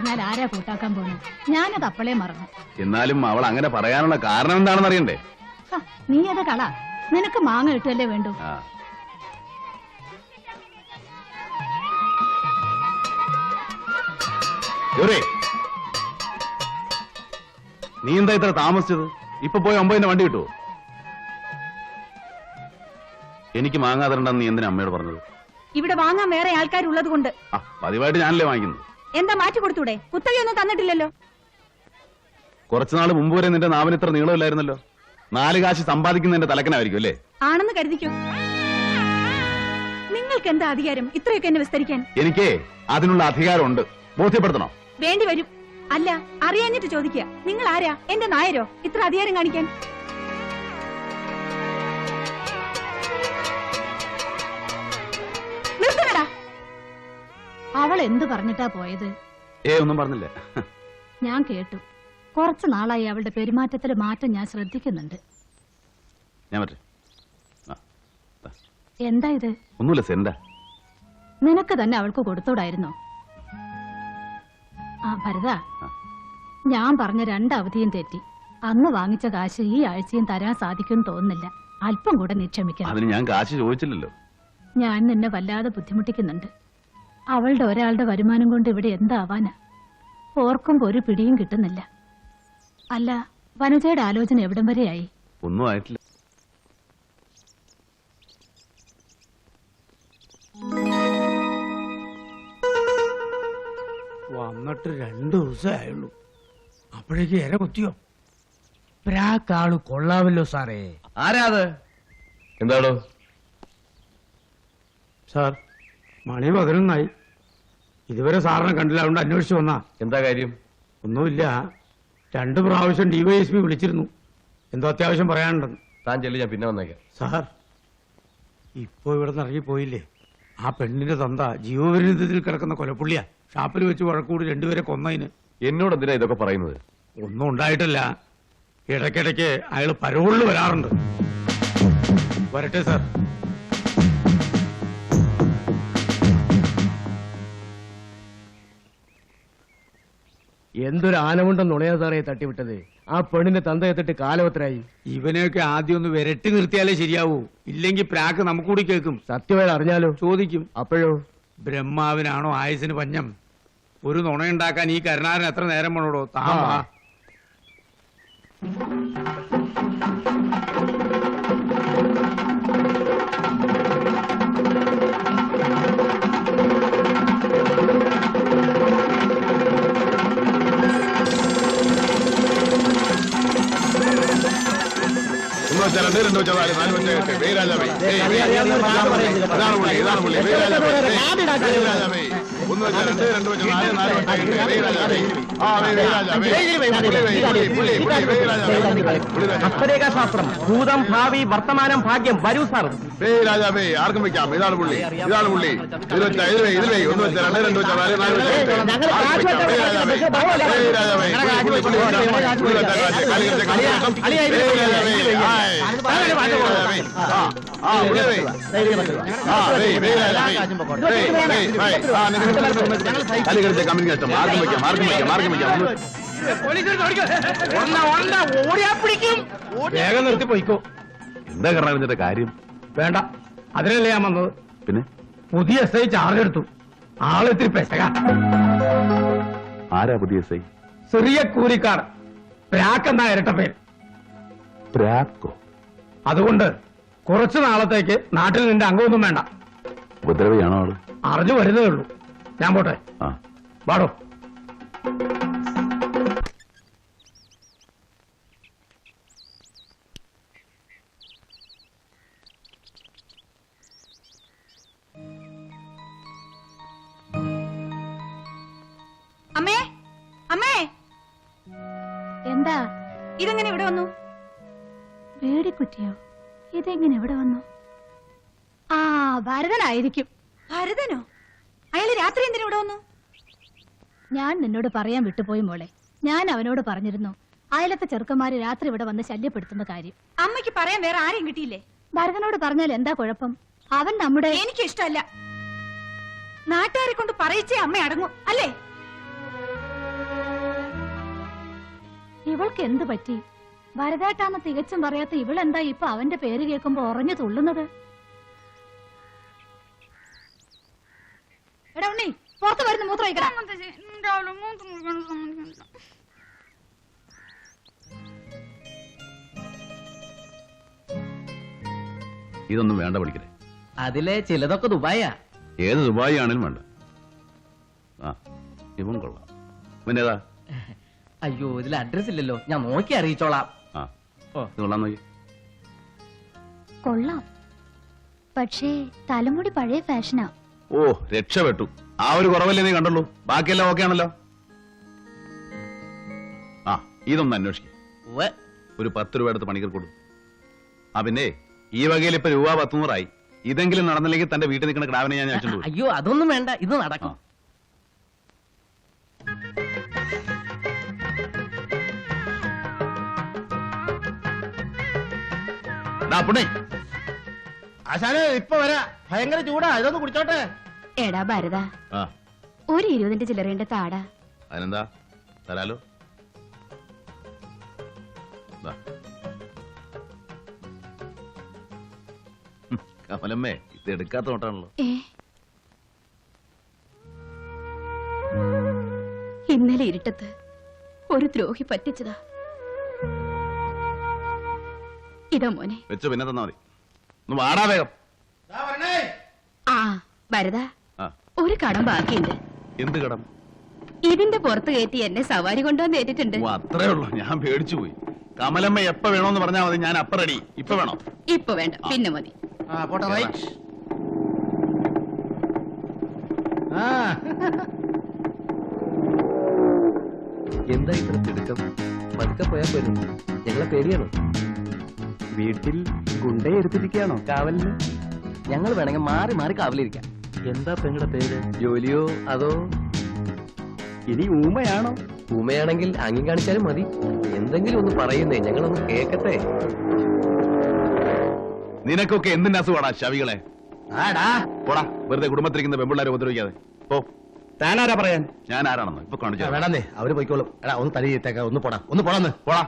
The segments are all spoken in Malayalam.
പറഞ്ഞാൽ ആരാ കൂട്ടാക്കാൻ പോണു? ഞാനത് അപ്പളേ മറന്നു. എന്നാലും അവൾ അങ്ങനെ പറയാനുള്ള കാരണം എന്താണെന്ന് അറിയണ്ടേ? നീ അത് കള. നിനക്ക് മാങ്ങ കിട്ടുമല്ലേ വേണ്ടു. നീ എന്താ ഇത്ര താമസിച്ചത്? ഇപ്പൊ പോയി 9 വണ്ടി കിട്ടുമോ? എനിക്ക് മാങ്ങാ തരണ്ടെന്ന് നീ എന്തിനാ അമ്മയോട് പറഞ്ഞത്? ഇവിടെ വാങ്ങാൻ വേറെ ആൾക്കാരുള്ളത് കൊണ്ട്. പതിവായിട്ട് ഞാനല്ലേ വാങ്ങിക്കുന്നത്. എന്താ മാറ്റി കൊടുത്തൂടെ? കുത്തകയൊന്നും തന്നിട്ടില്ലല്ലോ. കുറച്ചുനാൾ മുമ്പ് വരെ നിന്റെ നാവിന് ഇത്ര നീളമില്ലായിരുന്നല്ലോ. 4 കാശ് സമ്പാദിക്കുന്നതിന്റെ തലക്കനായിരിക്കും അല്ലേ? ആണെന്ന് കരുതിക്കോ. നിങ്ങൾക്ക് എന്താ അധികാരം ഇത്രയൊക്കെ എന്നെ വിസ്തരിക്കാൻ? എനിക്ക് അതിനുള്ള അധികാരമുണ്ട്. ബോധ്യപ്പെടുത്തണോ? വേണ്ടി വരും. അല്ല, അറിയാഞ്ഞിട്ട് ചോദിക്കുക. നിങ്ങൾ ആരാ? എന്റെ നായരോ ഇത്ര അധികാരം കാണിക്കാൻ? നിർത്തണടാ. അവൾ എന്ത് പറഞ്ഞിട്ടാ പോയത്? ഒന്നും പറഞ്ഞില്ല. ഞാൻ കേട്ടു. കുറച്ചു നാളായി അവളുടെ പെരുമാറ്റത്തില് മാറ്റം ഞാൻ ശ്രദ്ധിക്കുന്നുണ്ട്. എന്താ ഇത്? ഒന്നുമില്ല സെന്റ. നിനക്ക് തന്നെ അവൾക്ക് കൊടുത്തോടായിരുന്നോ? ഭരത, ഞാൻ പറഞ്ഞ 2 അവധിയും തെറ്റി. അന്ന് വാങ്ങിച്ച കാശ് ഈ ആഴ്ചയും തരാൻ സാധിക്കുമെന്ന് തോന്നുന്നില്ല. അല്പം കൂടെ നീ ക്ഷമിക്കണം. അതിന് ഞാൻ കാശ് ചോദിച്ചില്ലല്ലോ. ഞാൻ നിന്നെ വല്ലാതെ ബുദ്ധിമുട്ടിക്കുന്നുണ്ട്. അവളുടെ ഒരാളുടെ വരുമാനം കൊണ്ട് ഇവിടെ എന്താവാനാ? ഓർക്കുമ്പോ ഒരു പിടിയും കിട്ടുന്നില്ല. അല്ല, വനജയുടെ ആലോചന എവിടം വരെയായി? ഒന്നും ആയിട്ടില്ല. വന്നിട്ട് 2 ദിവസമായുള്ളൂ. അപ്പോഴേക്ക് ഇര കുത്തിയോ? പ്രാക്കാള് കൊള്ളാവല്ലോ സാറേ. ആരാ അത്? എന്താടോ സാർ? മണി 11 ഇതുവരെ സാറിനെ കണ്ടില്ല. അതുകൊണ്ട് അന്വേഷിച്ചു വന്നാ. എന്താ കാര്യം? ഒന്നുമില്ല. 2 പ്രാവശ്യം DYSP വിളിച്ചിരുന്നു. എന്തോ അത്യാവശ്യം പറയാനുണ്ടെന്ന്. താൻ ചെല്ലി, ഞാൻ പിന്നെ വന്നേക്കാം. സാർ, ഇപ്പൊ ഇവിടെ നിന്ന് ഇറങ്ങിപ്പോയില്ലേ ആ പെണ്ണിന്റെ തന്ത ജീവപര്യന്തത്തിൽ കിടക്കുന്ന കൊലപ്പുള്ളിയാ. ഷാപ്പിൽ വെച്ച് വഴക്കൂടി 2 പേരെ കൊന്നതിന്. എന്നോട് എന്തിനാ ഇതൊക്കെ പറയുന്നത്? ഒന്നും ഉണ്ടായിട്ടില്ല. ഇടയ്ക്കിടയ്ക്ക് അയാൾ പരോളിൽ വരാറുണ്ട്. വരട്ടെ സാർ. എന്തൊരു ആനമുണ്ടെന്ന് നുണയാ സാറേ തട്ടിവിട്ടത്. ആ പെണ്ണിന്റെ തന്ത എത്തിട്ട് കാലവത്രായി. ഇവനെയൊക്കെ ആദ്യം ഒന്ന് വിരട്ടി നിർത്തിയാലേ ശരിയാവൂ. ഇല്ലെങ്കിൽ പ്രാക്ക് നമുക്കൂടി കേൾക്കും. സത്യമായി അറിഞ്ഞാലോ? ചോദിക്കും. അപ്പോഴോ? ബ്രഹ്മാവിനാണോ ആയുസിന് പഞ്ഞം? ഒരു നുണയുണ്ടാക്കാൻ ഈ കരുണാരൻ എത്ര നേരം വേണോടോ? താ ശാസ്ത്രം ഭൂതം ഭാവി വർത്തമാനം ഭാഗ്യം. വരൂ സാർ. രാജാവേ, ആർക്കും വെക്കാം. ഇതാണ് പുള്ളി. ഇതിൽ വേഗം നിർത്തി പോയിക്കോ. എന്താ കറങ്ങുന്നതിന്റെ കാര്യം? വേണ്ട, അതിനല്ലേ ഞാൻ വന്നത്. പിന്നെ പുതിയ SI ചാർജ് എടുത്തു. ആളെത്തിരി പെശക. ആരാ പുതിയ SI? ചെറിയ കൂലിക്കാർ. പ്രാക്കെന്നാ ഇരട്ട പേര്. പ്രാക്കോ? അതുകൊണ്ട് കുറച്ചു നാളത്തേക്ക് നാട്ടിൽ നിന്റെ അംഗമൊന്നും വേണ്ട. ഉപദ്രവിയാണോ ആള്? അറിഞ്ഞു വരുന്നേ ഉള്ളൂ. ഞാൻ പോട്ടെ. വാടോ. അമ്മേ, അമ്മേ, എന്താ ഇതെങ്ങനെ ഇവിടെ വന്നു? വേടിക്കുറ്റിയോ? ഇതെങ്ങനെ ഇവിടെ വന്നു? ഭരതനായിരിക്കും. ഭരതനോ? അയാള് രാത്രി എന്തിനാ ഇവിടെ വന്നു? ഞാൻ നിന്നോട് പറയാൻ വിട്ടുപോയി മോളെ. ഞാൻ അവനോട് പറഞ്ഞിരുന്നു അയലത്തെ ചെറുക്കന്മാര് രാത്രി ഇവിടെ വന്ന് ശല്യപ്പെടുത്തുന്ന കാര്യം. അമ്മയ്ക്ക് പറയാൻ വേറെ ആരെയും കിട്ടിയില്ലേ? ഭരതനോട് പറഞ്ഞാൽ എന്താ കുഴപ്പം? അവൻ നമ്മുടെ... എനിക്ക് ഇഷ്ടമല്ല. നാട്ടുകാരെ കൊണ്ട് പറയിച്ചേ അമ്മ അടങ്ങും അല്ലേ? ഇവൾക്ക് എന്ത് പറ്റി? ഭരതേട്ടാന്ന് തികച്ചും പറയാത്ത ഇവളെന്താ ഇപ്പൊ അവന്റെ പേര് കേൾക്കുമ്പോ ഉറഞ്ഞു തുള്ളുന്നത്? എടാ ഉണ്ണി, പുറത്ത് വരുന്ന മൂത്രം ഒഴിക്കടാ. ഇതൊന്നും വേണ്ട പഠിക്കണേ. അതിലെ ചിലതൊക്കെ ദുബായാ. ഏത് ദുബായി ആണെങ്കിലും വേണ്ട. ആ ഇവൻ കൊള്ളാം. ഇവനേതാ? അയ്യോ, ഇതിൽ അഡ്രസ് ഇല്ലല്ലോ, ഞാൻ നോക്കി അറിയിച്ചോളാം. ആ ഇത് കൊള്ളാൻ നോക്കി. കൊള്ളാം, പക്ഷേ തലമുടി പഴയ ഫാഷനാ. ഓ രക്ഷപ്പെട്ടു. ആ ഒരു കുറവല്ലേ നീ കണ്ടുള്ളൂ, ബാക്കിയെല്ലാം ഓക്കെ ആണല്ലോ. ആ ഇതൊന്ന് അന്വേഷിക്കും. ഒരു 10 രൂപ എടുത്ത് പണിക്കർ കൊടുക്കും. ആ പിന്നെ ഈ വകയിൽ ഇപ്പൊ രൂപ 100 ഇതെങ്കിലും നടന്നില്ലെങ്കിൽ തന്റെ വീട്ടിൽ നിൽക്കുന്ന ക്രാവിനെ ഞാൻ അയച്ചിട്ടു. അയ്യോ അതൊന്നും വേണ്ട, ഇത് നടക്കും. ആശാനെ ഇപ്പൊ വരാ, ഭയങ്കര ചൂടാ, ഇതൊന്ന് കുടിച്ചോട്ടെ. എടാ ഭരത, ഒരു 20 ചില്ലറേന്റെ താടാ. അതിനെന്താ, തരാലോ. കമലമ്മേ, ഇത് എടുക്കാത്ത നോട്ടാണല്ലോ. ഇന്നലെ ഇരുട്ടത്ത് ഒരു ദ്രോഹി പറ്റിച്ചതാ. ഇതാ മോനെ. വെച്ചോ, പിന്നെ തന്നാ മതി. ഒന്ന് വാടാ വേഗം. ആ ഭരത, ആ. ഒരു കടം ബാക്കിയുണ്ട്. എന്ത് കടം? ഇതിന്റെ പുറത്ത് കയറ്റി എന്നെ സവാരി കൊണ്ടുവന്ന് ഏറ്റിട്ടുണ്ട്. ഓ അത്രേ ഉള്ളൂ, ഞാൻ പേടിച്ചു പോയി. കമലമ്മ എപ്പ വേണോന്ന് പറഞ്ഞാൽ മതി, ഞാൻ അപ്പ റെഡി. ഇപ്പൊ വേണോ? ഇപ്പൊ വേണ്ട, പിന്നെ മതി. പോട്ടെ, റൈറ്റ്. എന്താ ഇത്ര തിടുക്കം? പതുക്കെ പോയാ പോലും ഞങ്ങളെ പേടിയാണോ? വീട്ടിൽ ഗുണ്ടയെ എടുത്തിരിക്കുകയാണോ കാവലിന്? ഞങ്ങൾ വേണമെങ്കിൽ മാറി മാറി കാവലിരിക്കാം. എന്താ പെങ്ങളുടെ പേര്? ജോലിയോ അതോ ഇനി ഊമയാണോ? ഊമയാണെങ്കിൽ അംഗം കാണിച്ചാലും മതി. എന്തെങ്കിലും ഒന്ന് പറയുന്നേ, ഞങ്ങളൊന്ന് കേക്കട്ടെ. നിനക്കൊക്കെ എന്തിന്റെ അസുഖമാടാ ശവികളെ? ആടാ പോടാ, വെറുതെ കുടുംബത്തിരിക്കുന്ന പെമ്പിള്ളാരെ ഉപദ്രവിക്കാതെ പോ. താനാരാ പറയാൻ? ഞാൻ ആരാണെന്ന് ഇപ്പൊ കാണിച്ചു. വേണമെന്നേ, അവര് പോയിക്കോളും. എടാ ഒന്ന് തലയിട്ടേക്ക, ഒന്ന് പോടാ, ഒന്ന് പോടാന്ന്. പോടാ.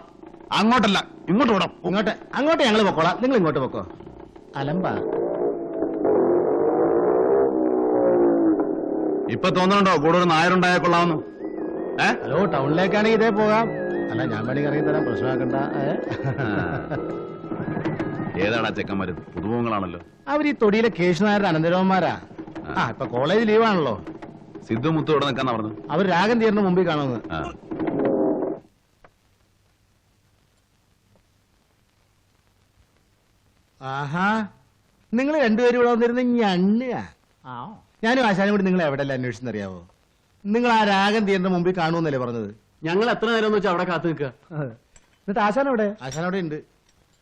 അങ്ങോട്ടല്ല, ഇങ്ങോട്ട് പോടാ. അങ്ങോട്ട് ഞങ്ങൾ പൊക്കോളാം, നിങ്ങൾ ഇങ്ങോട്ട് പൊക്കോ. അലമ്പാ. ഇപ്പൊ തോന്നുന്നുണ്ടോ കൂടെ ഒരു നായരുണ്ടായാൽ കൊള്ളാമെന്ന്? ഹലോ, ടൗണിലേക്കാണെങ്കിൽ ഇതേ പോകാം. അല്ല, ഞാൻ വേണമെങ്കിൽ ഇറങ്ങി തരാം, പ്രശ്നമാക്കണ്ട. ഏതാടാ ചെക്കന്മാര്? പുതുമുഖങ്ങളാണല്ലോ. അവർ ഈ തൊടിയിലെ കേശുനായരുടെ അനന്തരവന്മാരാ. ഇപ്പൊ കോളേജ് ലീവാണല്ലോ. സിദ്ധു മുത്തു ഇവിടെ നിൽക്കാന്നാ പറഞ്ഞു. അവർ രാഗം തീർന്ന മുമ്പിൽ കാണുന്നത്. ആഹാ, നിങ്ങൾ രണ്ടുപേരും ഇവിടെ വന്നിരുന്ന ഞണ്ണുക. ഞാനും ആശാനും കൂടി നിങ്ങളെ എവിടെയല്ല അന്വേഷിച്ചെന്നറിയാവോ? നിങ്ങൾ ആ രാഗം തീർന്ന മുമ്പിൽ കാണുമെന്നല്ലേ പറഞ്ഞത്? ഞങ്ങൾ എത്ര നേരം വെച്ചാൽ അവിടെ കാത്തു നിൽക്കുക. എന്നിട്ട് ആശാനവിടെ? ആശാനവിടെ ഉണ്ട്.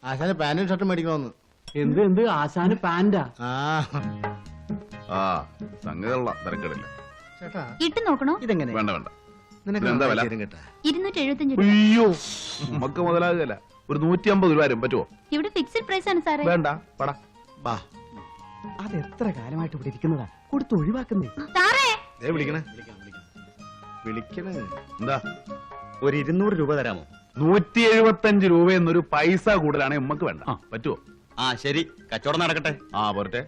ആശാന് പാന്റും ഷർട്ടും മേടിക്കണമെന്ന്. എന്ത് ആശാന് പാന്റാ? സംഗതിയുള്ള തിരക്കിടില്ല. ഇട്ട് നോക്കണോ? ഇതെങ്ങനെ? വേണ്ട വേണ്ട. നിനക്ക് എന്താ വില? കേട്ടാ 275 രൂപ. അയ്യോ, നമുക്ക് മുതലാകുകയല്ല. ഒരു 150 രൂപ വരും. പറ്റുമോ? ഇവിടെ ഫിക്സഡ് പ്രൈസ് ആണ് സാറേ. വേണ്ട, പടാ. അത് എത്ര കാലമായിട്ട് ഇവിടെ ഇരിക്കുന്നതാ, കൊടുത്ത് ഒഴിവാക്കുന്നേ. സാറേ വിളിക്കണേ. എന്താ? ഒരു 200 രൂപ തരാമോ? 175 രൂപ എന്നൊരു പൈസ കൂടുതലാണ് നമുക്ക് വേണ്ട. പറ്റുമോ? ശരി, കച്ചവടം നടക്കട്ടെ. പോരട്ടെ.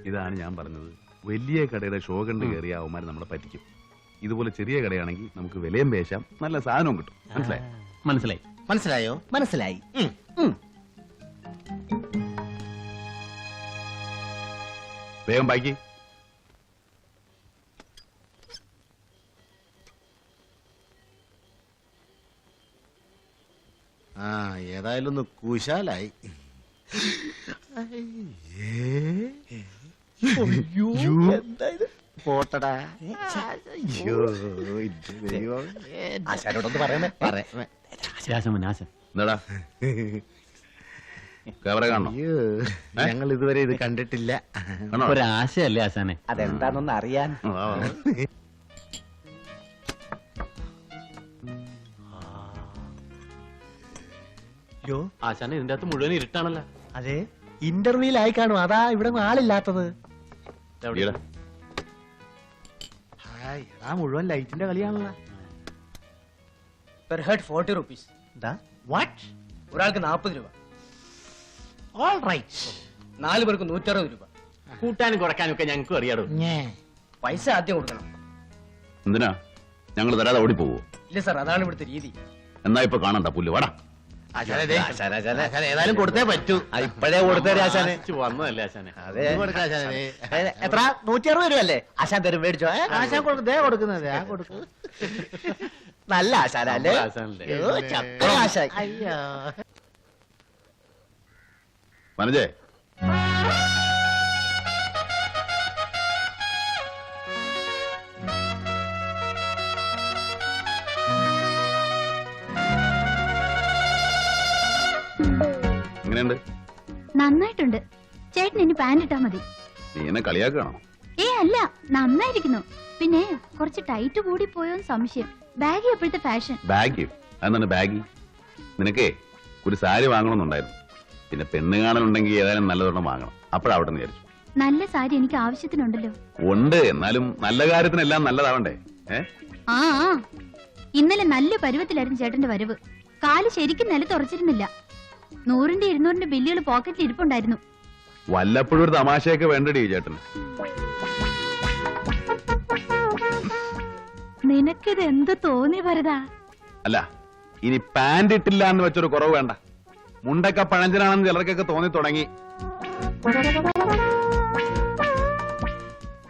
ഇതാണ് ഞാൻ പറഞ്ഞത്, വലിയ കടയുടെ ഷോ കണ്ട് കയറിയ അവന്മാര് നമ്മളെ പറ്റിക്കും. ഇതുപോലെ ചെറിയ കടയാണെങ്കിൽ നമുക്ക് വിലയും പേശാം, നല്ല സാധനവും കിട്ടും. മനസ്സിലായി? മനസ്സിലായോ? മനസ്സിലായി. വേഗം ബാക്കി. ഏതായാലും ഒന്ന് കുശാലായി. പോട്ടടാ. ആശാനോടൊന്ന് പറയണേ. എന്താടാ ക്യാമറ കാണണോ? ഞങ്ങൾ ഇതുവരെ ഇത് കണ്ടിട്ടില്ല. ഒരാശയല്ലേ ആശാനെ? അതെന്താണെന്ന് അറിയാൻ. ആശാനെ, ഇതിന്റെ അകത്ത് മുഴുവൻ ഇരുട്ടാണല്ലോ. അതെ, ഇന്റർവ്യൂലായി കാണും, അതാ ഇവിടെ ആളില്ലാത്തത്. മുഴുവൻ ലൈറ്റിന്റെ കളിയാണല്ലോ. Per head 40 rupees. വാട്ട്? ഒരാൾക്ക് 40 രൂപ. All right. 4 പേർക്ക് 160 രൂപ. കൂട്ടാനും കുറയ്ക്കാനും ഒക്കെ ഞങ്ങൾക്ക് അറിയാടോ. പൈസ ആദ്യം കൊടുക്കണം. എന്തിനാ ഞങ്ങൾ തരാതെ ഓടിപ്പോവോ? ഇല്ല സാർ, അതാണ് ഇവിടുത്തെ രീതി. എന്നാ ഇപ്പൊ കാണണ്ട പുല്ല് വാടാ. ഏതായാലും കൊടുത്തേ പറ്റൂ. ഇപ്പഴേ കൊടുത്തേരെ ആശാനെ. വന്നതല്ലേ ആശാനെ? അതെ. എത്ര? 160 രൂപ അല്ലേ ആശാൻ തരും, മേടിച്ചോ. ആശാൻ കൊടുക്കുന്നത് കൊടുക്കുന്നത് നല്ല ആശാനല്ലേ? ആശാനല്ലേ? ആശാൻ. അയ്യോ. മനജേ, എങ്ങനെയുണ്ട്? നന്നായിട്ടുണ്ട്. ചേട്ടൻ ഇനി പാന്റ് ഇട്ടാ മതി. നീ എന്നെ കളിയാക്കുകയാണോ? അല്ല, നന്നായിരിക്കുന്നു. പിന്നെ കുറച്ച് ടൈറ്റ് കൂടി പോയോന്ന് സംശയം. ബാഗി എപ്പോഴത്തെ ഫാഷൻ. ബാഗ്? അതെന്താണ് ബാഗി? നിനക്കേ ഒരു സാരി വാങ്ങണമെന്നുണ്ടായിരുന്നു. പിന്നെ പെണ്ണ് കാണലുണ്ടെങ്കിൽ ഏതായാലും നല്ലതൊരെണ്ണം വാങ്ങണം. അപ്പോഴാവട്ടെ എന്ന് വിചാരിച്ചു. നല്ല സാരി എനിക്ക് ആവശ്യത്തിനുണ്ടല്ലോ. ഉണ്ട്, എന്നാലും നല്ല കാര്യത്തിനെല്ലാം നല്ലതാവണ്ടേ? ആ ഇന്നലെ നല്ല പരുവത്തിലായിരുന്നു ചേട്ടന്റെ വരവ്. കാല് ശരിക്കും നിലത്തുറച്ചിരുന്നില്ല. 100ന്റെ 200ന്റെ ബില്ലുകൾ പോക്കറ്റിൽ ഇരിപ്പുണ്ടായിരുന്നു. വല്ലപ്പോഴും ഒരു തമാശയൊക്കെ വേണ്ടടി ചേട്ടന്. നിനക്കിത് എന്ത് തോന്നി വരതാ? അല്ല, ഇനി പാന്റ് ഇട്ടില്ല എന്ന് വെച്ചൊരു കുറവ് വേണ്ട. മുണ്ടൊക്കെ പഴഞ്ചനാണെന്ന് ചിലർക്കൊക്കെ തോന്നി തുടങ്ങി.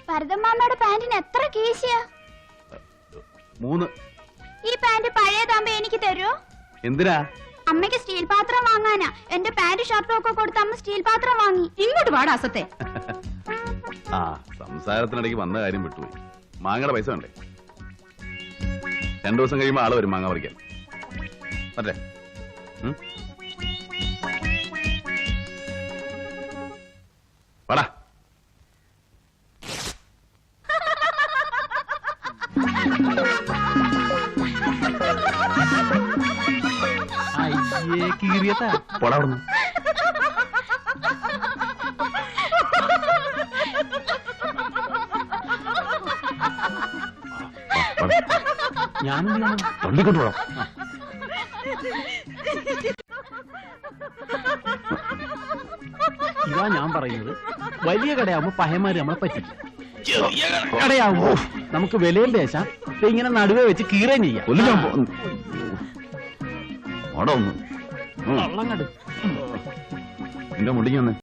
ഭരതമ്മാമ്മയുടെ പാന്റിന് എത്ര കീശയാ? 3. ഈ പാന്റ് പഴയതാകുമ്പോ എനിക്ക് തരുമോ? എന്തിനാ? അമ്മയ്ക്ക് സ്റ്റീൽ പാത്രം വാങ്ങാനാ. എന്റെ പാന്റ് ഷർട്ടും ഒക്കെ കൊടുത്ത് അമ്മ സ്റ്റീൽ പാത്രം വാങ്ങി. ഇങ്ങോട്ട് പാടാ അസത്തെ. ആ, സംസാരത്തിനിടയ്ക്ക് വന്ന കാര്യം വിട്ടുപോയി. മാങ്ങയുടെ പൈസ വേണ്ടേ? 2 ദിവസം കഴിയുമ്പോൾ ആള് വരും മാങ്ങ പറിക്കാൻ. മറ്റേ പടാ. പോടാ അവിടുന്ന്. ഞാനെന്ത് ചെയ്യണം? വണ്ടിക്കൊണ്ട് പോടാ. ഇതാ ഞാൻ പറയുന്നത്. വലിയ കടയാവുമ്പോ പഹയന്മാര് നമ്മളെ പറ്റിക്കും. കടയാവുമ്പോ നമുക്ക് വിലയും പേശാം. ഇങ്ങനെ നടുവേ വെച്ച് കീറുകയും ചെയ്യാം. ഓടാ ഒന്ന്. വള്ളം കണ്ടു. എന്റെ മുടിക്ക് വന്നേ.